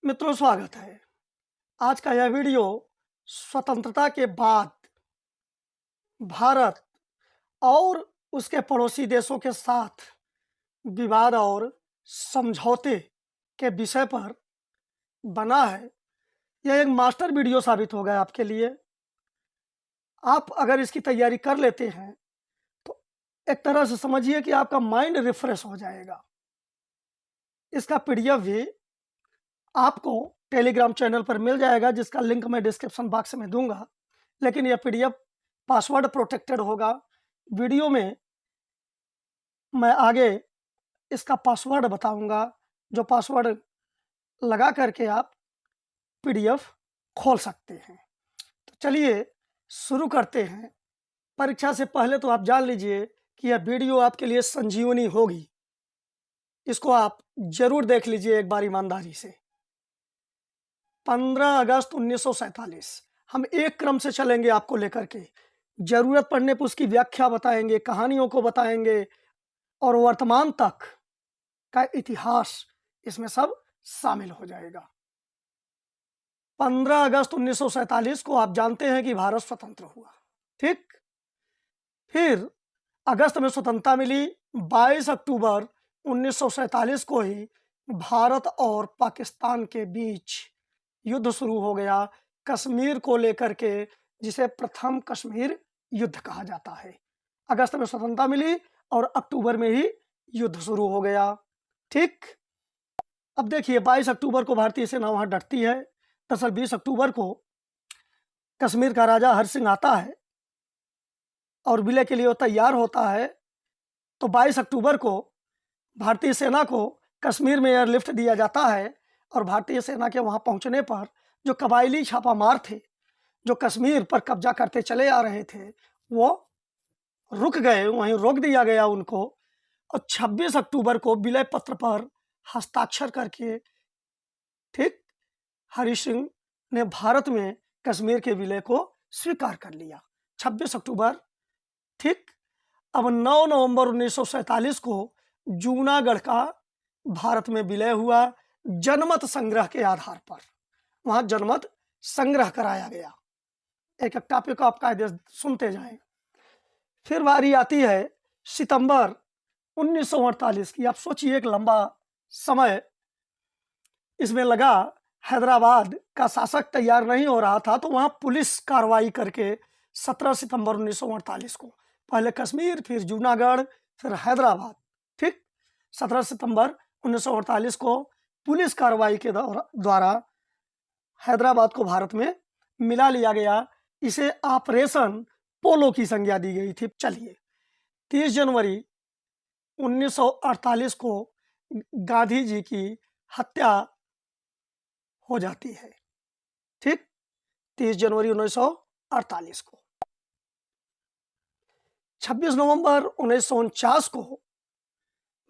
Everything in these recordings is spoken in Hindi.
मित्रों, स्वागत है। आज का यह वीडियो स्वतंत्रता के बाद भारत और उसके पड़ोसी देशों के साथ विवाद और समझौते के विषय पर बना है। यह एक मास्टर वीडियो साबित होगा आपके लिए। आप अगर इसकी तैयारी कर लेते हैं तो एक तरह से समझिए कि आपका माइंड रिफ्रेश हो जाएगा। इसका पीडीएफ भी आपको टेलीग्राम चैनल पर मिल जाएगा, जिसका लिंक मैं डिस्क्रिप्शन बॉक्स में दूंगा। लेकिन यह पीडीएफ पासवर्ड प्रोटेक्टेड होगा। वीडियो में मैं आगे इसका पासवर्ड बताऊंगा, जो पासवर्ड लगा करके आप पीडीएफ खोल सकते हैं। तो चलिए शुरू करते हैं। परीक्षा से पहले तो आप जान लीजिए कि यह वीडियो आपके लिए संजीवनी होगी। इसको आप जरूर देख लीजिए एक बार ईमानदारी से। 15 अगस्त 1947 हम एक क्रम से चलेंगे आपको लेकर के। जरूरत पड़ने पर उसकी व्याख्या बताएंगे, कहानियों को बताएंगे और वर्तमान तक का इतिहास इसमें सब शामिल हो जाएगा। 15 अगस्त 1947 को आप जानते हैं कि भारत स्वतंत्र हुआ, ठीक। फिर अगस्त में स्वतंत्रता मिली। 22 अक्टूबर 1947 को ही भारत और पाकिस्तान के बीच युद्ध शुरू हो गया, कश्मीर को लेकर के, जिसे प्रथम कश्मीर युद्ध कहा जाता है। अगस्त में स्वतंत्रता मिली और अक्टूबर में ही युद्ध शुरू हो गया, ठीक। अब देखिए 22 अक्टूबर को भारतीय सेना वहां डटती है। दरअसल 20 अक्टूबर को कश्मीर का राजा हर सिंह आता है और विलय के लिए वो तैयार होता है। तो 22 अक्टूबर को भारतीय सेना को कश्मीर में एयरलिफ्ट दिया जाता है और भारतीय सेना के वहां पहुंचने पर जो कबायली छापामार थे, जो कश्मीर पर कब्जा करते चले आ रहे थे, वो रुक गए, वहीं रोक दिया गया उनको। और 26 अक्टूबर को विलय पत्र पर हस्ताक्षर करके, ठीक, हरि सिंह ने भारत में कश्मीर के विलय को स्वीकार कर लिया। 26 अक्टूबर, ठीक। अब 9 नवंबर 1947 को जूनागढ़ का भारत में विलय हुआ, जनमत संग्रह के आधार पर। वहां जनमत संग्रह कराया गया। एक एक टॉपिक आप कायदे सुनते जाएं। फिर बारी आती है सितंबर 1948 की। आप सोचिए एक लंबा समय इसमें लगा। हैदराबाद का शासक तैयार नहीं हो रहा था, तो वहां पुलिस कार्रवाई करके 17 सितंबर 1948 को, पहले कश्मीर, फिर जूनागढ़, फिर हैदराबाद, ठीक। 17 सितंबर 1948 को पुलिस कार्रवाई के द्वारा हैदराबाद को भारत में मिला लिया गया। इसे ऑपरेशन पोलो की संज्ञा दी गई थी। चलिए 30 जनवरी 1948 को गांधी जी की हत्या हो जाती है, ठीक। 30 जनवरी 1948 को। 26 नवंबर 1949 को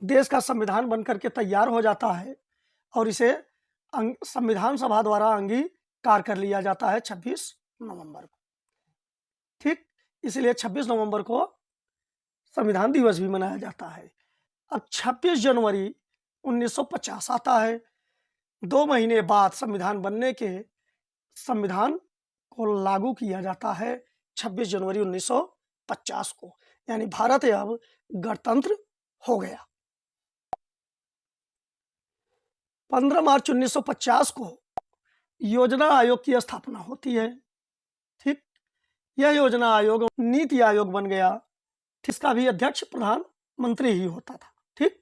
देश का संविधान बनकर के तैयार हो जाता है और इसे संविधान सभा द्वारा अंगीकार कर लिया जाता है 26 नवंबर को, ठीक। इसलिए 26 नवंबर को संविधान दिवस भी मनाया जाता है। अब 26 जनवरी 1950 आता है। 2 महीने बाद संविधान बनने के संविधान को लागू किया जाता है 26 जनवरी 1950 को, यानी भारत अब गणतंत्र हो गया। 15 मार्च 1950 को योजना आयोग की स्थापना होती है, ठीक। यह योजना आयोग नीति आयोग बन गया। इसका भी अध्यक्ष प्रधानमंत्री ही होता था, ठीक।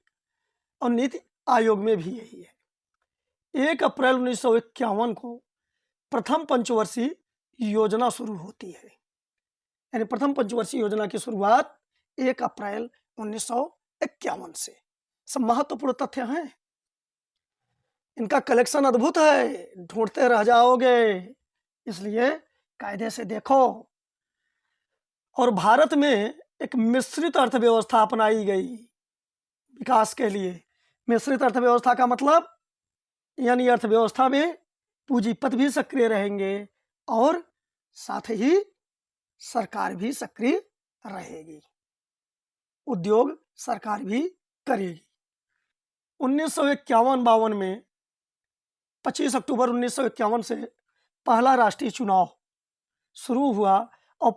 और नीति आयोग में भी यही है। 1 अप्रैल 1951 को प्रथम पंचवर्षीय योजना शुरू होती है, यानी प्रथम पंचवर्षीय योजना की शुरुआत 1 अप्रैल 1951 से। सब महत्वपूर्ण तथ्य हैं, इनका कलेक्शन अद्भुत है, ढूंढते रह जाओगे, इसलिए कायदे से देखो। और भारत में एक मिश्रित अर्थव्यवस्था अपनाई गई विकास के लिए। मिश्रित अर्थव्यवस्था का मतलब, यानी अर्थव्यवस्था में पूंजीपति भी सक्रिय रहेंगे और साथ ही सरकार भी सक्रिय रहेगी, उद्योग सरकार भी करेगी। 1951-52 में 25 अक्टूबर 1951 से पहला राष्ट्रीय चुनाव शुरू हुआ और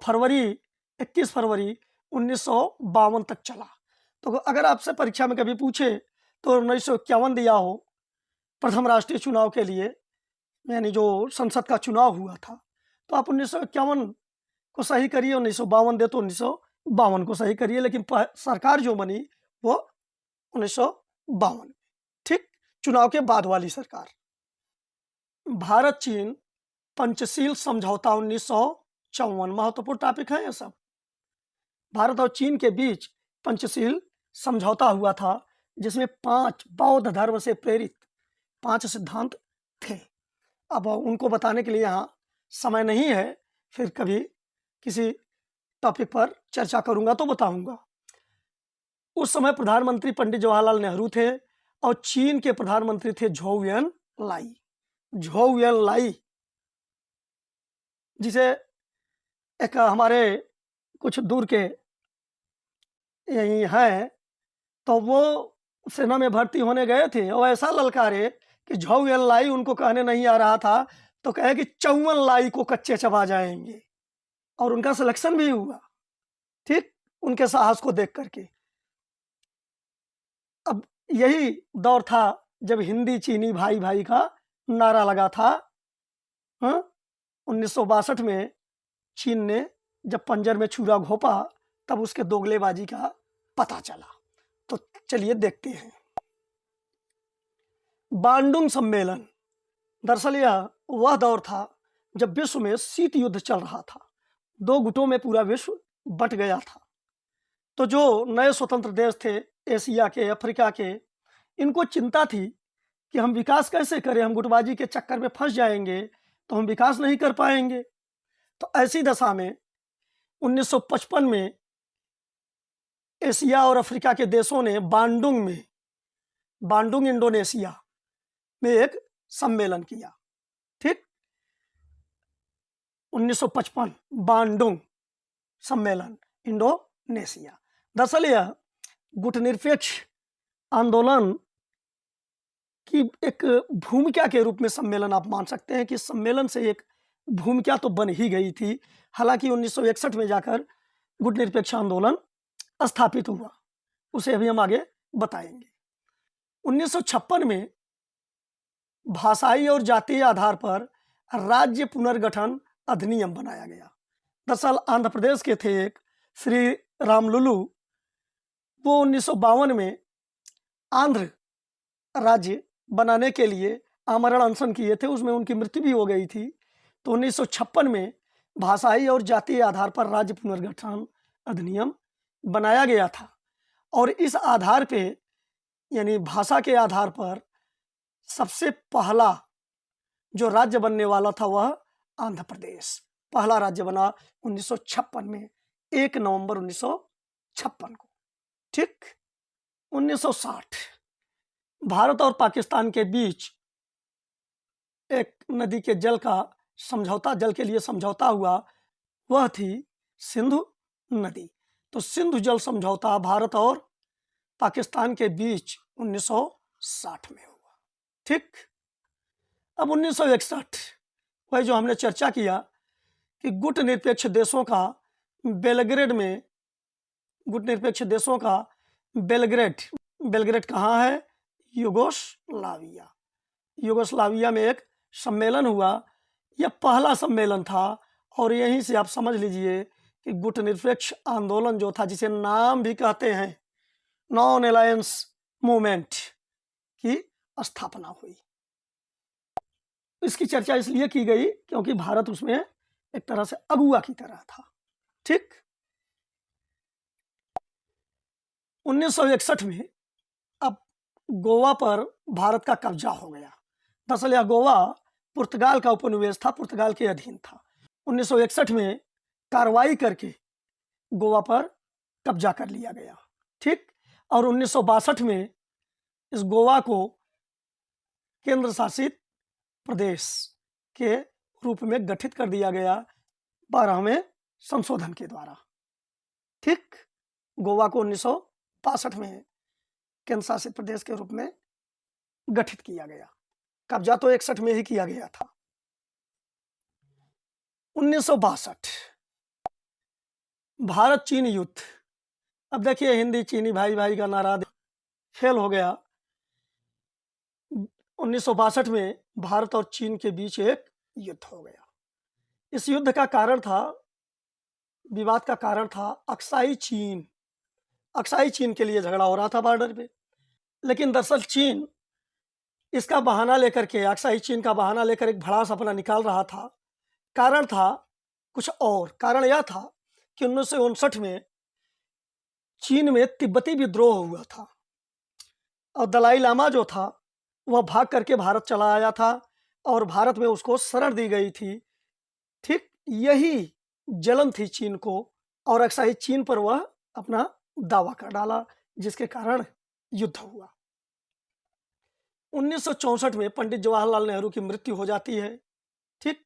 21 फरवरी 1952 तक चला। तो अगर आपसे परीक्षा में कभी पूछे तो 1951 दिया हो प्रथम राष्ट्रीय चुनाव के लिए, यानी जो संसद का चुनाव हुआ था, तो आप 1951 को सही करिए, 1952 दे तो 1952 को सही करिए, लेकिन सरकार जो बनी वो 1952, ठीक, चुनाव के बाद वाली सरकार। भारत चीन पंचशील समझौता 1954, महत्वपूर्ण टॉपिक है ये सब। भारत और चीन के बीच पंचशील समझौता हुआ था, जिसमें 5 बौद्ध धर्म से प्रेरित 5 सिद्धांत थे। अब उनको बताने के लिए यहाँ समय नहीं है, फिर कभी किसी टॉपिक पर चर्चा करूंगा तो बताऊंगा। उस समय प्रधानमंत्री पंडित जवाहरलाल नेहरू थे और चीन के प्रधानमंत्री थे झोउ एन लाई। झोउ एन लाई, जिसे एक हमारे कुछ दूर के यही है, तो वो सेना में भर्ती होने गए थे और ऐसा ललकारे कि झोउ एन लाई उनको कहने नहीं आ रहा था, तो कहे कि 54 लाई को कच्चे चबा जाएंगे, और उनका सिलेक्शन भी हुआ, ठीक, उनके साहस को देख करके। अब यही दौर था जब हिंदी चीनी भाई भाई का नारा लगा था। 1962 में चीन ने जब पंजर में छुरा घोंपा, तब उसके दोगलेबाजी का पता चला। तो चलिए देखते हैं। बांडुंग सम्मेलन, दरअसल यह वह दौर था जब विश्व में शीत युद्ध चल रहा था, 2 गुटों में पूरा विश्व बट गया था। तो जो नए स्वतंत्र देश थे, एशिया के, अफ्रीका के, इनको चिंता थी कि हम विकास कैसे करें, हम गुटबाजी के चक्कर में फंस जाएंगे तो हम विकास नहीं कर पाएंगे। तो ऐसी दशा में 1955 में एशिया और अफ्रीका के देशों ने बांडुंग इंडोनेशिया में एक सम्मेलन किया, ठीक, 1955 बांडुंग सम्मेलन इंडोनेशिया। दरअसल यह गुटनिरपेक्ष आंदोलन की एक भूमिका के रूप में सम्मेलन आप मान सकते हैं कि सम्मेलन से एक भूमिका तो बन ही गई थी। हालांकि 1961 में जाकर गुटनिरपेक्ष आंदोलन स्थापित हुआ, उसे अभी हम आगे बताएंगे। 1956 में भाषाई और जातीय आधार पर राज्य पुनर्गठन अधिनियम बनाया गया। दरअसल आंध्र प्रदेश के थे एक श्री रामलुलु, वो 1952 में आंध्र राज्य बनाने के लिए आमरण अनशन किए थे, उसमें उनकी मृत्यु भी हो गई थी। तो 1956 में भाषाई और जातीय आधार पर राज्य पुनर्गठन अधिनियम बनाया गया था, और इस आधार पे, यानी भाषा के आधार पर, सबसे पहला जो राज्य बनने वाला था वह आंध्र प्रदेश पहला राज्य बना 1956 में, 1 नवंबर 1956 को, ठीक। 1960 भारत और पाकिस्तान के बीच एक नदी के जल के लिए समझौता हुआ, वह थी सिंधु नदी। तो सिंधु जल समझौता भारत और पाकिस्तान के बीच 1960 में हुआ, ठीक। अब 1961, वही जो हमने चर्चा किया कि गुटनिरपेक्ष देशों का बेलग्रेड कहाँ है? यूगोस्लाविया में एक सम्मेलन हुआ। यह पहला सम्मेलन था, और यहीं से आप समझ लीजिए कि गुटनिरपेक्ष आंदोलन जो था, जिसे नाम भी कहते हैं नॉन अलायंस मूवमेंट, की स्थापना हुई। इसकी चर्चा इसलिए की गई क्योंकि भारत उसमें एक तरह से अगुआ की तरह था, ठीक। 1961 में अब गोवा पर भारत का कब्जा हो गया। दरअसल यह गोवा पुर्तगाल का उपनिवेश था, पुर्तगाल के अधीन था। 1961 में कार्रवाई करके गोवा पर कब्जा कर लिया गया, ठीक। और 1962 में इस गोवा को केंद्र शासित प्रदेश के रूप में गठित कर दिया गया 12वें संशोधन के द्वारा, ठीक। गोवा को 1962 में केंद्र शासित प्रदेश के रूप में गठित किया गया। कब्जा तो 61 में ही किया गया था। 1962 भारत चीन युद्ध। अब देखिए हिंदी चीनी भाई भाई का नारा फेल हो गया। 1962 में भारत और चीन के बीच एक युद्ध हो गया। इस युद्ध का कारण था, विवाद का कारण था अक्साई चीन। अक्साई चीन के लिए झगड़ा हो रहा था बॉर्डर पे, लेकिन दरअसल चीन इसका बहाना लेकर के, अक्साई चीन का बहाना लेकर एक भड़ास अपना निकाल रहा था। कारण था कुछ और। कारण यह था कि 1959 में चीन में तिब्बती विद्रोह हुआ था और दलाई लामा जो था वह भाग करके भारत चला आया था और भारत में उसको शरण दी गई थी। ठीक यही जलन थी चीन को और अक्साई चीन पर वह अपना दावा कर डाला, जिसके कारण युद्ध हुआ। 1964 में पंडित जवाहरलाल नेहरू की मृत्यु हो जाती है। ठीक,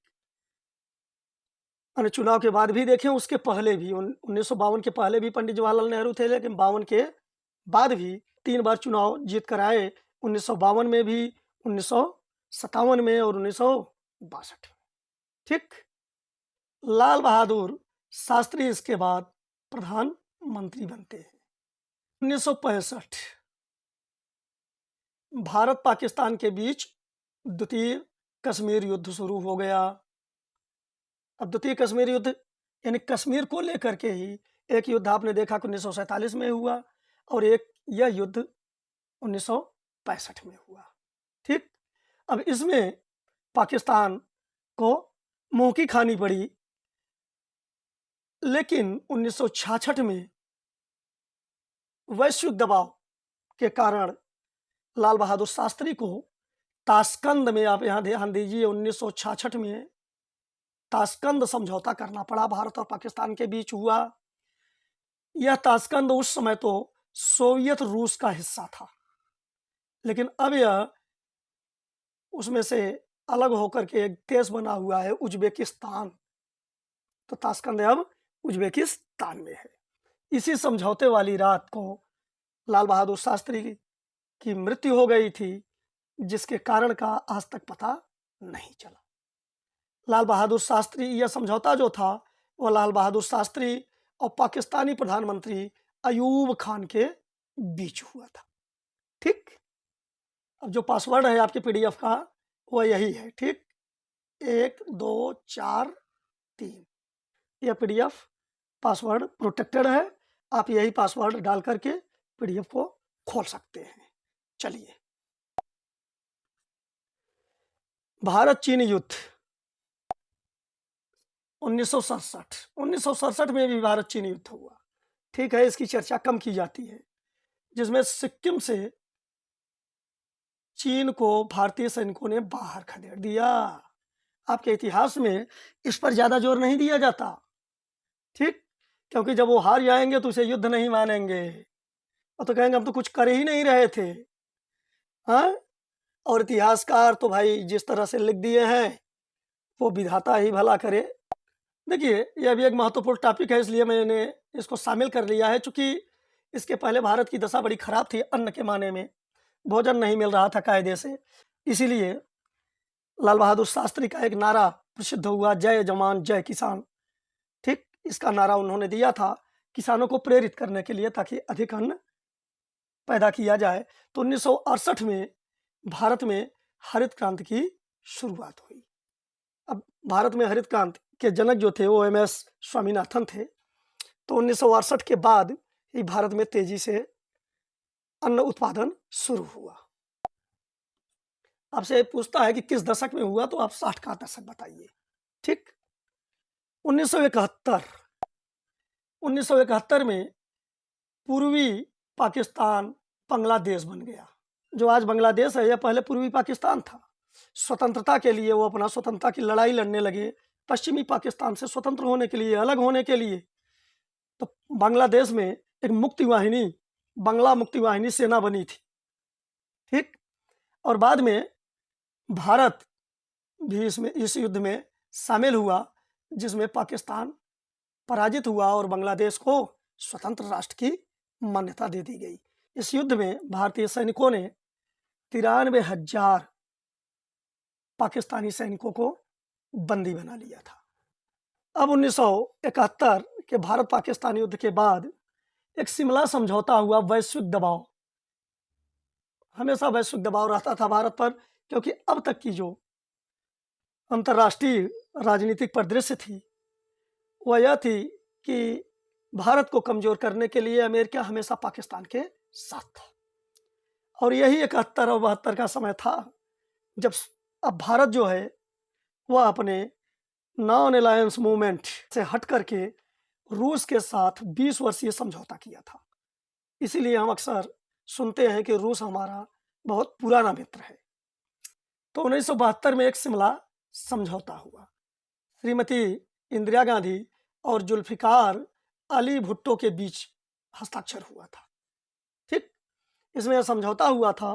चुनाव के बाद भी देखें, उसके पहले भी 1952 के पहले भी पंडित जवाहरलाल नेहरू थे, लेकिन 52 के बाद भी 3 बार चुनाव जीत कर आए। 1952 में भी, 1957 में और 1962 में। ठीक, लाल बहादुर शास्त्री इसके बाद प्रधानमंत्री बनते हैं। 1965 भारत पाकिस्तान के बीच द्वितीय कश्मीर युद्ध शुरू हो गया। अब द्वितीय कश्मीर युद्ध यानी कश्मीर को लेकर के ही एक युद्ध आपने देखा कि 1947 में हुआ और एक यह युद्ध 1965 में हुआ। ठीक, अब इसमें पाकिस्तान को मुंह की खानी पड़ी, लेकिन 1966 में वैश्विक दबाव के कारण लाल बहादुर शास्त्री को ताशकंद में, आप यहाँ ध्यान दीजिए, 1966 में ताशकंद समझौता करना पड़ा, भारत और पाकिस्तान के बीच हुआ। यह ताशकंद उस समय तो सोवियत रूस का हिस्सा था, लेकिन अब यह उसमें से अलग होकर के एक देश बना हुआ है, उज्बेकिस्तान। तो ताशकंद अब उज्बेकिस्तान में है। इसी समझौते वाली रात को लाल बहादुर शास्त्री की मृत्यु हो गई थी, जिसके कारण का आज तक पता नहीं चला। लाल बहादुर शास्त्री, यह समझौता जो था वह लाल बहादुर शास्त्री और पाकिस्तानी प्रधानमंत्री अयूब खान के बीच हुआ था। ठीक, अब जो पासवर्ड है आपके पीडीएफ का वह यही है। ठीक, 1 2 4 3, यह पीडीएफ पासवर्ड प्रोटेक्टेड है। आप यही पासवर्ड डाल करके पीडीएफ को खोल सकते हैं। चलिए, भारत चीन युद्ध 1967 में भी भारत चीन युद्ध हुआ। ठीक है, इसकी चर्चा कम की जाती है, जिसमें सिक्किम से चीन को भारतीय सैनिकों ने बाहर खदेड़ दिया। आपके इतिहास में इस पर ज्यादा जोर नहीं दिया जाता। ठीक, क्योंकि जब वो हार जाएंगे तो उसे युद्ध नहीं मानेंगे और तो कहेंगे हम तो कुछ कर ही नहीं रहे थे। हाँ, और इतिहासकार तो भाई जिस तरह से लिख दिए हैं वो विधाता ही भला करे। देखिए, यह भी एक महत्वपूर्ण टॉपिक है, इसलिए मैंने इसको शामिल कर लिया है। चूंकि इसके पहले भारत की दशा बड़ी खराब थी, अन्न के माने में भोजन नहीं मिल रहा था कायदे से, इसीलिए लाल बहादुर शास्त्री का एक नारा प्रसिद्ध हुआ, जय जवान जय किसान। ठीक, इसका नारा उन्होंने दिया था किसानों को प्रेरित करने के लिए, ताकि अधिक अन्न पैदा किया जाए। तो 1968 में भारत में हरित क्रांति की शुरुआत हुई। अब भारत में हरित क्रांति के जनक जो थे वो MS स्वामीनाथन थे। तो 1968 के बाद ही भारत में तेजी से अन्न उत्पादन शुरू हुआ। आपसे पूछता है कि किस दशक में हुआ, तो आप 60 का दशक बताइए। ठीक, 1971 में पूर्वी पाकिस्तान बांग्लादेश बन गया। जो आज बांग्लादेश है यह पहले पूर्वी पाकिस्तान था। स्वतंत्रता के लिए वो अपना स्वतंत्रता की लड़ाई लड़ने लगे, पश्चिमी पाकिस्तान से स्वतंत्र होने के लिए, अलग होने के लिए। तो बांग्लादेश में एक मुक्ति वाहिनी, बांग्ला मुक्ति वाहिनी सेना बनी थी। ठीक, और बाद में भारत भी इस युद्ध में शामिल हुआ, जिसमें पाकिस्तान पराजित हुआ और बांग्लादेश को स्वतंत्र राष्ट्र की मान्यता दे दी गई। इस युद्ध में भारतीय सैनिकों ने 93,000 पाकिस्तानी सैनिकों को बंदी बना लिया था। अब 1971 के भारत पाकिस्तान युद्ध के बाद एक शिमला समझौता हुआ। वैश्विक दबाव, हमेशा वैश्विक दबाव रहता था भारत पर, क्योंकि अब तक की जो अंतर्राष्ट्रीय राजनीतिक परिदृश्य थी वह यह थी कि भारत को कमजोर करने के लिए अमेरिका हमेशा पाकिस्तान के साथ था। और यही 71 और 72 का समय था जब अब भारत जो है वह अपने नॉन अलायंस मूवमेंट से हट करके रूस के साथ 20 वर्षीय समझौता किया था। इसीलिए हम अक्सर सुनते हैं कि रूस हमारा बहुत पुराना मित्र है। तो 1972 में एक शिमला समझौता हुआ। श्रीमती इंदिरा गांधी और जुल्फिकार अली भुट्टो के बीच हस्ताक्षर हुआ था। ठीक, इसमें यह समझौता हुआ था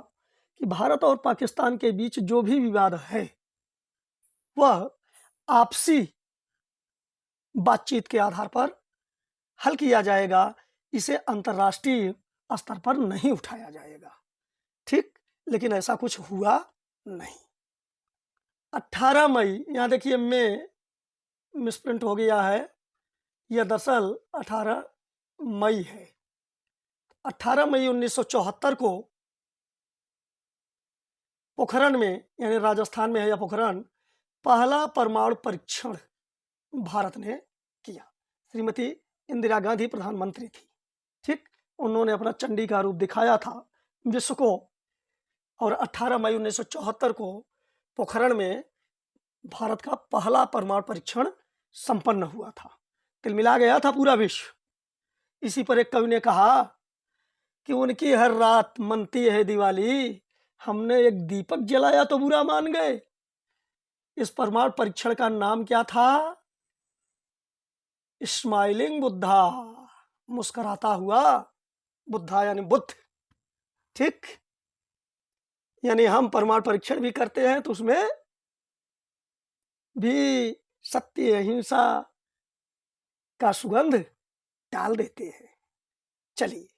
कि भारत और पाकिस्तान के बीच जो भी विवाद है वह आपसी बातचीत के आधार पर हल किया जाएगा, इसे अंतर्राष्ट्रीय स्तर पर नहीं उठाया जाएगा। ठीक, लेकिन ऐसा कुछ हुआ नहीं। 18 मई, यहाँ देखिए में मिसप्रिंट हो गया है, यह दरअसल 18 मई है। 18 मई 1974 को पोखरण में, यानी राजस्थान में है या पोखरण, पहला परमाणु परीक्षण भारत ने किया। श्रीमती इंदिरा गांधी प्रधानमंत्री थी। ठीक, उन्होंने अपना चंडी का रूप दिखाया था विश्व को, और 18 मई 1974 को पोखरण में भारत का पहला परमाणु परीक्षण संपन्न हुआ था। तिलमिला गया था पूरा विश्व। इसी पर एक कवि ने कहा कि उनकी हर रात मनती है दिवाली, हमने एक दीपक जलाया तो बुरा मान गए। इस परमाणु परीक्षण का नाम क्या था? स्माइलिंग बुद्धा, मुस्कुराता हुआ बुद्धा, यानी बुद्ध। ठीक, यानी हम परमाणु परीक्षण भी करते हैं तो उसमें भी सत्य अहिंसा का सुगंध डाल देते हैं। चलिए,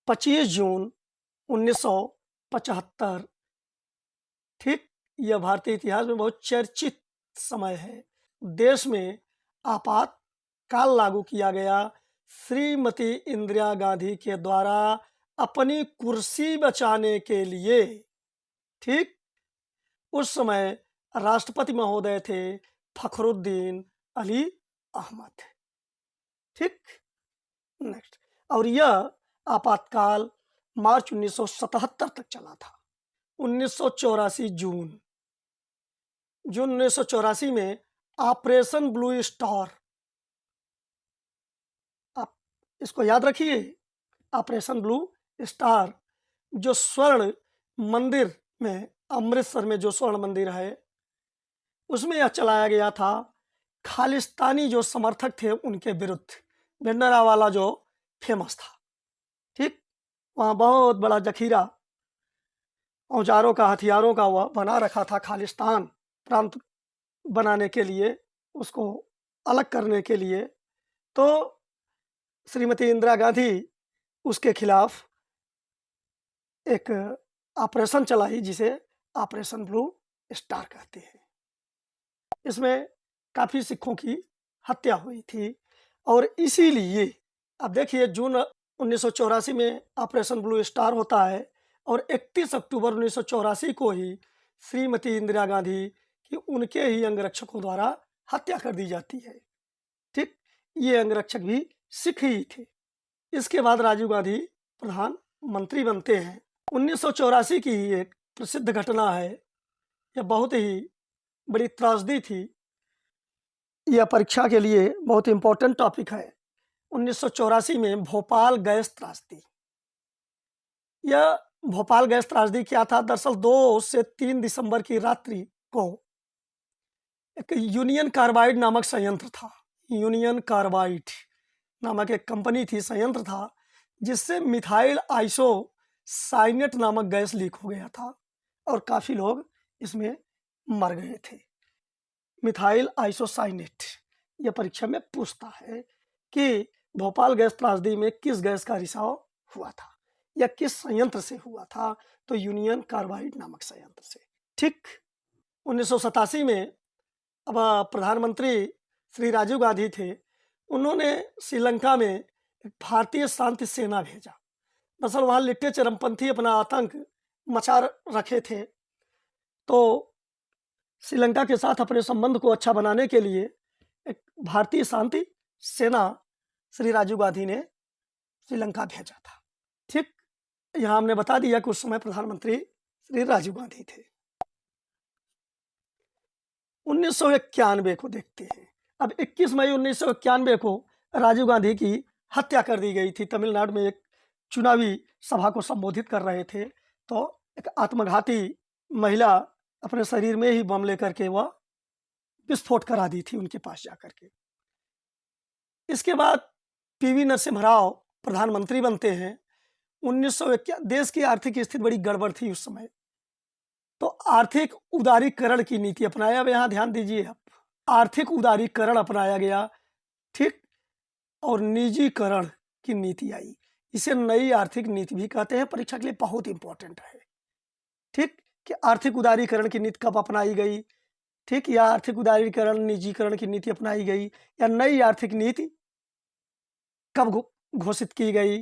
25 जून 1975, ठीक, यह भारतीय इतिहास में बहुत चर्चित समय है। देश में आपातकाल लागू किया गया। श्रीमती इंदिरा गांधी के द्वारा अपनी कुर्सी बचाने के लिए, ठीक, उस समय राष्ट्रपति महोदय थे फखरुद्दीन अली अहमद। ठीक, नेक्स्ट, और यह आपातकाल मार्च 1977 तक चला था। 1984 जून 1984 में ऑपरेशन ब्लू स्टार, आप इसको याद रखिए, ऑपरेशन ब्लू स्टार, जो स्वर्ण मंदिर में, अमृतसर में जो स्वर्ण मंदिर है, उसमें यह चलाया गया था। खालिस्तानी जो समर्थक थे उनके विरुद्ध, भिंडरावाला जो फेमस था। ठीक, वहाँ बहुत बड़ा जखीरा औजारों का, हथियारों का वह बना रखा था खालिस्तान प्रांत बनाने के लिए, उसको अलग करने के लिए। तो श्रीमती इंदिरा गांधी उसके खिलाफ एक ऑपरेशन चलाई जिसे ऑपरेशन ब्लू स्टार कहते हैं। इसमें काफ़ी सिखों की हत्या हुई थी, और इसीलिए अब देखिए जून 1984 में ऑपरेशन ब्लू स्टार होता है, और 31 अक्टूबर 1984 को ही श्रीमती इंदिरा गांधी की उनके ही अंगरक्षकों द्वारा हत्या कर दी जाती है। ठीक, ये अंगरक्षक भी सिख ही थे। इसके बाद राजीव गांधी प्रधानमंत्री बनते हैं। 1984 की ही एक प्रसिद्ध घटना है, यह बहुत ही बड़ी त्रासदी थी, यह परीक्षा के लिए बहुत इंपॉर्टेंट टॉपिक है। 1984 में भोपाल गैस त्रासदी। यह भोपाल गैस त्रासदी क्या था? दरअसल 2 से 3 दिसंबर की रात्रि को एक यूनियन कार्बाइड नामक संयंत्र था, यूनियन कार्बाइड नामक एक कंपनी थी, संयंत्र था, जिससे मिथाइल आइसोसाइनेट नामक गैस लीक हो गया था, और काफ़ी लोग इसमें मर गए थे। मिथाइल आइसोसाइनेट, यह परीक्षा में पूछता है कि भोपाल गैस त्रासदी में किस गैस का रिसाव हुआ था या किस संयंत्र से हुआ था। तो यूनियन कार्बाइड नामक संयंत्र से। ठीक 1987 में अब प्रधानमंत्री श्री राजीव गांधी थे, उन्होंने श्रीलंका में एक भारतीय शांति सेना भेजा। दरअसल वहाँ लिट्टे चरमपंथी अपना आतंक मचा रखे थे, तो श्रीलंका के साथ अपने संबंध को अच्छा बनाने के लिए एक भारतीय शांति सेना श्री राजीव गांधी ने श्रीलंका भेजा था। ठीक यहाँ हमने बता दिया कि उस समय प्रधानमंत्री श्री राजीव गांधी थे। 1991 को देखते हैं। अब 21 मई 1991 को राजीव गांधी की हत्या कर दी गई थी। तमिलनाडु में एक चुनावी सभा को संबोधित कर रहे थे, तो एक आत्मघाती महिला अपने शरीर में ही बम लेकर के वह विस्फोट करा दी थी उनके पास जाकर के। इसके बाद पीवी नरसिम्हा राव प्रधानमंत्री बनते हैं। 1951 देश की आर्थिक स्थिति बड़ी गड़बड़ थी उस समय, तो आर्थिक उदारीकरण की नीति अपनाया। अब यहाँ ध्यान दीजिए, आप आर्थिक उदारीकरण अपनाया गया। ठीक, और निजीकरण की नीति आई। इसे नई आर्थिक नीति भी कहते हैं, परीक्षा के लिए बहुत इंपॉर्टेंट है। ठीक, कि आर्थिक उदारीकरण की नीति कब अपनाई गई, ठीक, या आर्थिक उदारीकरण निजीकरण की नीति अपनाई गई, या नई आर्थिक नीति कब घोषित की गई।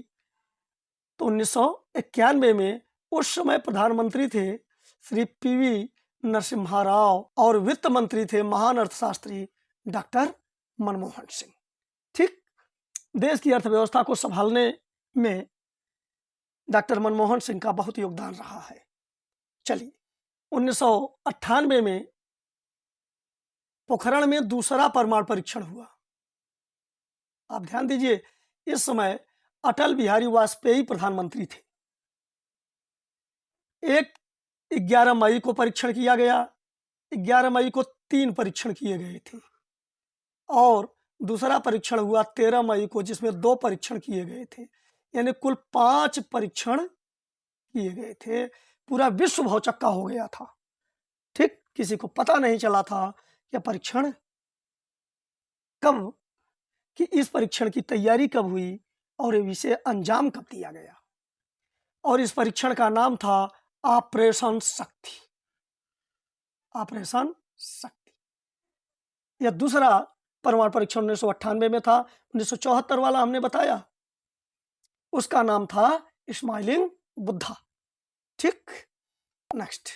तो 1991 में उस समय प्रधानमंत्री थे श्री पीवी नरसिम्हा राव और वित्त मंत्री थे महान अर्थशास्त्री डॉक्टर मनमोहन सिंह। ठीक, देश की अर्थव्यवस्था को संभालने में डॉक्टर मनमोहन सिंह का बहुत योगदान रहा है। चलिए 1998 में पोखरण में दूसरा परमाणु परीक्षण हुआ। आप ध्यान दीजिए, इस समय अटल बिहारी वाजपेयी प्रधानमंत्री थे। एक 11 मई को परीक्षण किया गया, 11 मई को 3 परीक्षण किए गए थे, और दूसरा परीक्षण हुआ 13 मई को, जिसमें 2 परीक्षण किए गए थे। यानी कुल 5 परीक्षण किए गए थे। पूरा विश्व भौचक्का हो गया था। ठीक, किसी को पता नहीं चला था यह परीक्षण कब, कि इस परीक्षण की तैयारी कब हुई और इसे अंजाम कब दिया गया। और इस परीक्षण का नाम था ऑपरेशन शक्ति। ऑपरेशन शक्ति। यह दूसरा परमाणु परीक्षण 1998 में था। 1974 वाला हमने बताया, उसका नाम था स्माइलिंग बुद्धा। ठीक, नेक्स्ट,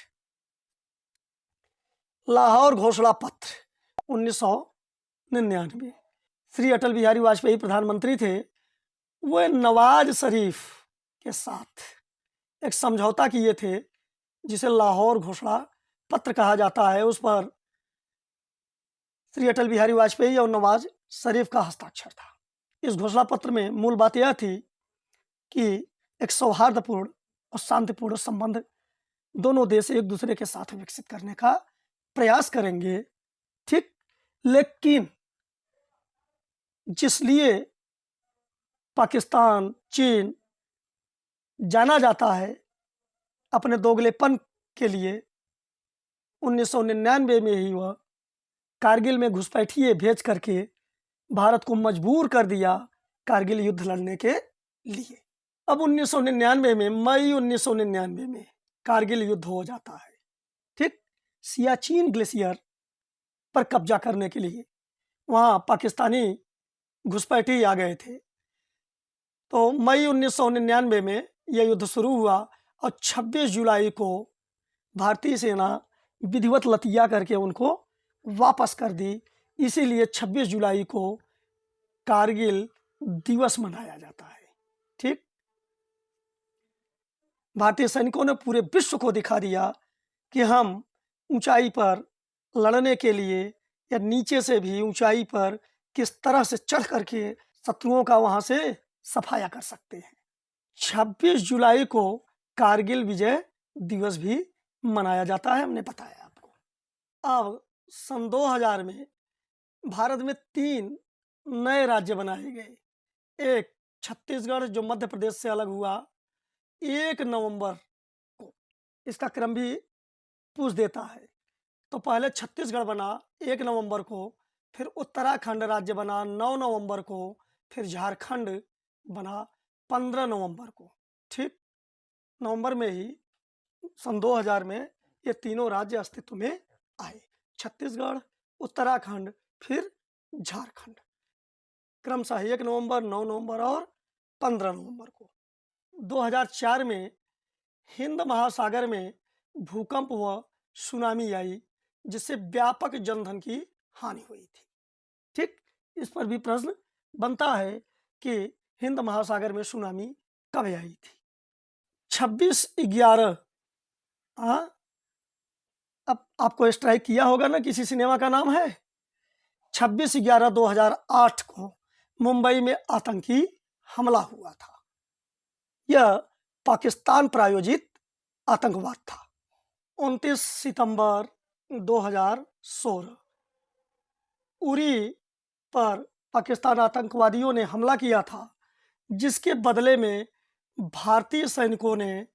लाहौर घोषणा पत्र 1999। श्री अटल बिहारी वाजपेयी प्रधानमंत्री थे, वो नवाज शरीफ के साथ एक समझौता किए थे जिसे लाहौर घोषणा पत्र कहा जाता है। उस पर श्री अटल बिहारी वाजपेयी और नवाज शरीफ का हस्ताक्षर था। इस घोषणा पत्र में मूल बात यह थी कि एक सौहार्दपूर्ण और शांतिपूर्ण संबंध दोनों देश एक दूसरे के साथ विकसित करने का प्रयास करेंगे। ठीक, लेकिन जिसलिए पाकिस्तान, चीन जाना जाता है अपने दोगलेपन के लिए, 1999 में ही वह कारगिल में घुसपैठिए भेज करके भारत को मजबूर कर दिया कारगिल युद्ध लड़ने के लिए। अब 1999 में, मई 1999 में कारगिल युद्ध हो जाता है। ठीक, सियाचिन ग्लेशियर पर कब्जा करने के लिए वहाँ पाकिस्तानी घुसपैठी आ गए थे। तो मई 1999 में यह युद्ध शुरू हुआ और 26 जुलाई को भारतीय सेना विधिवत लतिया करके उनको वापस कर दी। इसीलिए 26 जुलाई को कारगिल दिवस मनाया जाता है। ठीक, भारतीय सैनिकों ने पूरे विश्व को दिखा दिया कि हम ऊंचाई पर लड़ने के लिए या नीचे से भी ऊंचाई पर किस तरह से चढ़ करके शत्रुओं का वहां से सफाया कर सकते हैं। 26 जुलाई को कारगिल विजय दिवस भी मनाया जाता है, हमने बताया आपको। अब सन 2000 में भारत में 3 नए राज्य बनाए गए। एक छत्तीसगढ़, जो मध्य प्रदेश से अलग हुआ 1 नवंबर को। इसका क्रम भी पूछ देता है। तो पहले छत्तीसगढ़ बना 1 नवंबर को, फिर उत्तराखंड राज्य बना 9 नवंबर को, फिर झारखंड बना 15 नवंबर को। ठीक, नवंबर में ही सन 2000 में ये तीनों राज्य अस्तित्व में आए, छत्तीसगढ़, उत्तराखंड, फिर झारखंड, क्रमशः 1 नवंबर, 9 नवंबर और 15 नवंबर को। 2004 में हिंद महासागर में भूकंप व सुनामी आई, जिससे व्यापक जनधन की हानि हुई थी। ठीक, इस पर भी प्रश्न बनता है कि हिंद महासागर में सुनामी कब आई थी। 26/11, अब आपको स्ट्राइक किया होगा ना, किसी सिनेमा का नाम है। 26/11/2008 को मुंबई में आतंकी हमला हुआ था। यह पाकिस्तान प्रायोजित आतंकवाद था। 29 सितंबर 2016 उरी पर पाकिस्तान आतंकवादियों ने हमला किया था, जिसके बदले में भारतीय सैनिकों ने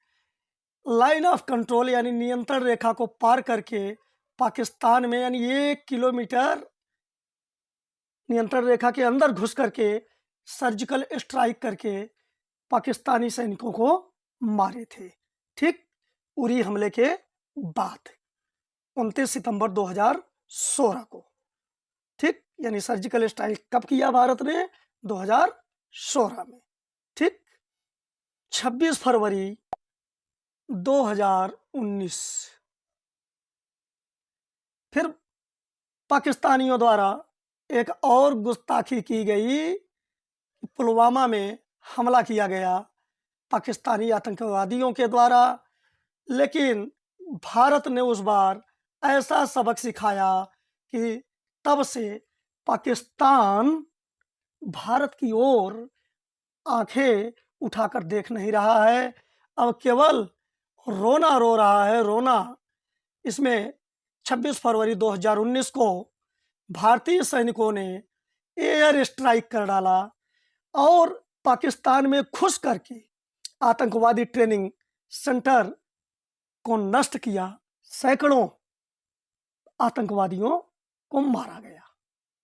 लाइन ऑफ कंट्रोल यानी नियंत्रण रेखा को पार करके पाकिस्तान में यानी 1 किलोमीटर नियंत्रण रेखा के अंदर घुस करके सर्जिकल स्ट्राइक करके पाकिस्तानी सैनिकों को मारे थे। ठीक, उरी हमले के बाद 29 सितंबर 2016 को। ठीक, यानी सर्जिकल स्ट्राइक कब किया भारत ने? 2016 में। ठीक, 26 फरवरी 2019 फिर पाकिस्तानियों द्वारा एक और गुस्ताखी की गई। पुलवामा में हमला किया गया पाकिस्तानी आतंकवादियों के द्वारा, लेकिन भारत ने उस बार ऐसा सबक सिखाया कि तब से पाकिस्तान भारत की ओर आंखें उठाकर देख नहीं रहा है, अब केवल रोना रो रहा है, रोना। इसमें 26 फरवरी 2019 को भारतीय सैनिकों ने एयर स्ट्राइक कर डाला और पाकिस्तान में घुस करके आतंकवादी ट्रेनिंग सेंटर को नष्ट किया। सैकड़ों आतंकवादियों को मारा गया।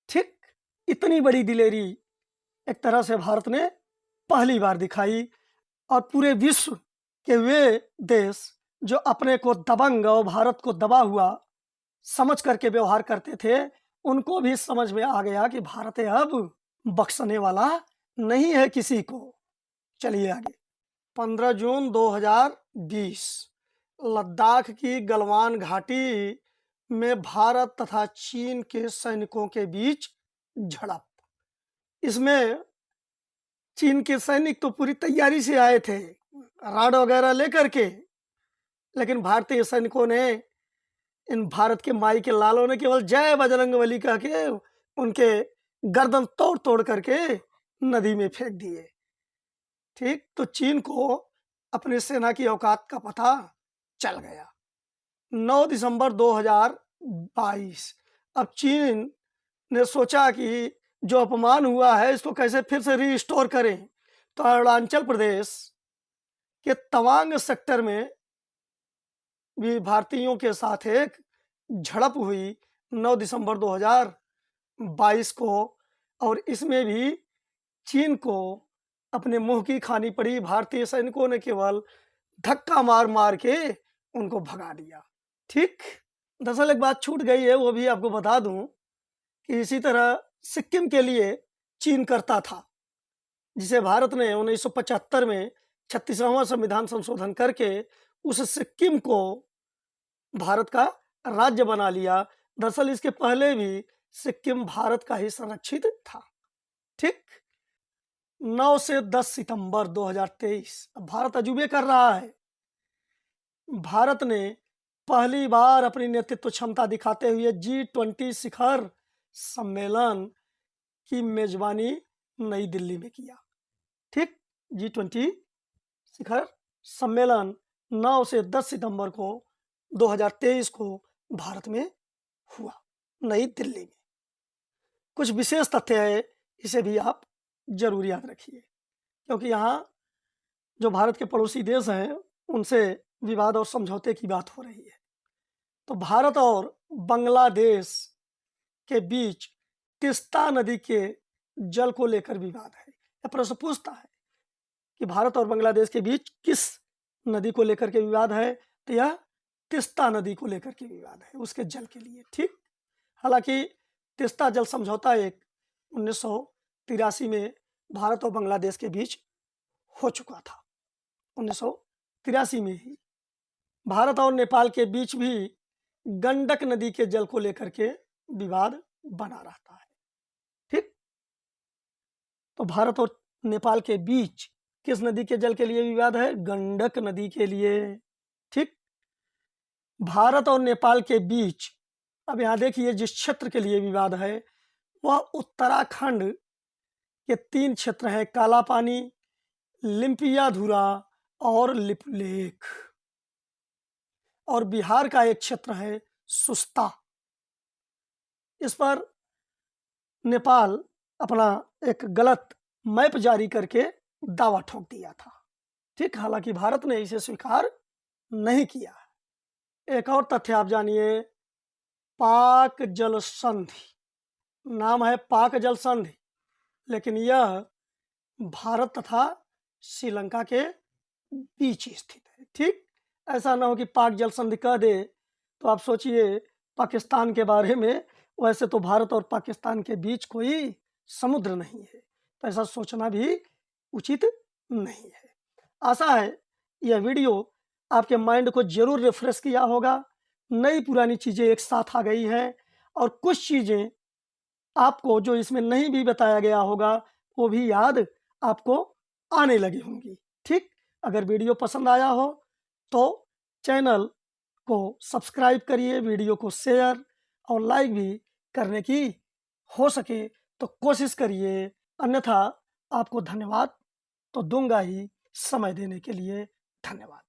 ठीक, इतनी बड़ी दिलेरी एक तरह से भारत ने पहली बार दिखाई, और पूरे विश्व के वे देश जो अपने को दबंग और भारत को दबा हुआ समझ करके व्यवहार करते थे, उनको भी समझ में आ गया कि भारत अब बख्शने वाला नहीं है किसी को। चलिए आगे। 15 जून 2020 लद्दाख की गलवान घाटी में भारत तथा चीन के सैनिकों के बीच झड़प। इसमें चीन के सैनिक तो पूरी तैयारी से आए थे, राड वगैरह लेकर के, लेकिन भारतीय सैनिकों ने, इन भारत के माई के लालों ने केवल जय बजरंगबली कह के उनके गर्दन तोड़ तोड़ करके नदी में फेंक दिए। ठीक, तो चीन को अपनी सेना की औकात का पता चल गया। 9 दिसंबर 2022 अब चीन ने सोचा कि जो अपमान हुआ है इसको कैसे फिर से रीस्टोर करें, तो अरुणाचल प्रदेश के तवांग सेक्टर में भी भारतीयों के साथ एक झड़प हुई 9 दिसंबर 2022 को, और इसमें भी चीन को अपने मुंह की खानी पड़ी। भारतीय सैनिकों ने केवल धक्का मार मार के उनको भगा दिया। ठीक, दरअसल एक बात छूट गई है, वो भी आपको बता दूं कि इसी तरह सिक्किम के लिए चीन करता था, जिसे भारत ने 1975 में 36वां संविधान संशोधन करके उस सिक्किम को भारत का राज्य बना लिया। दरअसल इसके पहले भी सिक्किम भारत का ही संरक्षित था। ठीक, 9 से 10 सितंबर 2023 अब भारत अजूबे कर रहा है। भारत ने पहली बार अपनी नेतृत्व क्षमता दिखाते हुए G20 शिखर सम्मेलन की मेजबानी नई दिल्ली में किया। ठीक, G20 शिखर सम्मेलन 9 से 10 सितंबर को 2023 को भारत में हुआ, नई दिल्ली में। कुछ विशेष तथ्य है, इसे भी आप जरूर याद रखिए, क्योंकि यहाँ जो भारत के पड़ोसी देश हैं उनसे विवाद और समझौते की बात हो रही है। तो भारत और बांग्लादेश के बीच तिस्ता नदी के जल को लेकर विवाद है। यह प्रश्न पूछता है कि भारत और बांग्लादेश के बीच किस नदी को लेकर के विवाद है, तो यह तिस्ता नदी को लेकर के विवाद है, उसके जल के लिए। ठीक, हालांकि तिस्ता जल समझौता एक 1983 में भारत और बांग्लादेश के बीच हो चुका था। 1983 में ही भारत और नेपाल के बीच भी गंडक नदी के जल को लेकर के विवाद बना रहता है। ठीक, तो भारत और नेपाल के बीच किस नदी के जल के लिए विवाद है? गंडक नदी के लिए। ठीक, भारत और नेपाल के बीच, अब यहां देखिए, जिस क्षेत्र के लिए विवाद है वह उत्तराखंड के 3 क्षेत्र हैं, काला पानी, लिम्पियाधुरा और लिपुलेख, और बिहार का एक क्षेत्र है सुस्ता। इस पर नेपाल अपना एक गलत मैप जारी करके दावा ठोक दिया था। ठीक, हालांकि भारत ने इसे स्वीकार नहीं किया। एक और तथ्य आप जानिए, पाक जल संधि, नाम है पाक जल संधि, लेकिन यह भारत तथा श्रीलंका के बीच स्थित है। ठीक, ऐसा ना हो कि पाक जल संधि कह दे तो आप सोचिए पाकिस्तान के बारे में, वैसे तो भारत और पाकिस्तान के बीच कोई समुद्र नहीं है, तो ऐसा सोचना भी उचित नहीं है। आशा है यह वीडियो आपके माइंड को जरूर रिफ्रेश किया होगा। नई पुरानी चीज़ें एक साथ आ गई हैं, और कुछ चीज़ें आपको जो इसमें नहीं भी बताया गया होगा वो भी याद आपको आने लगी होंगी। ठीक, अगर वीडियो पसंद आया हो तो चैनल को सब्सक्राइब करिए, वीडियो को शेयर और लाइक भी करने की हो सके तो कोशिश करिए, अन्यथा आपको धन्यवाद तो दूंगा ही। समय देने के लिए धन्यवाद।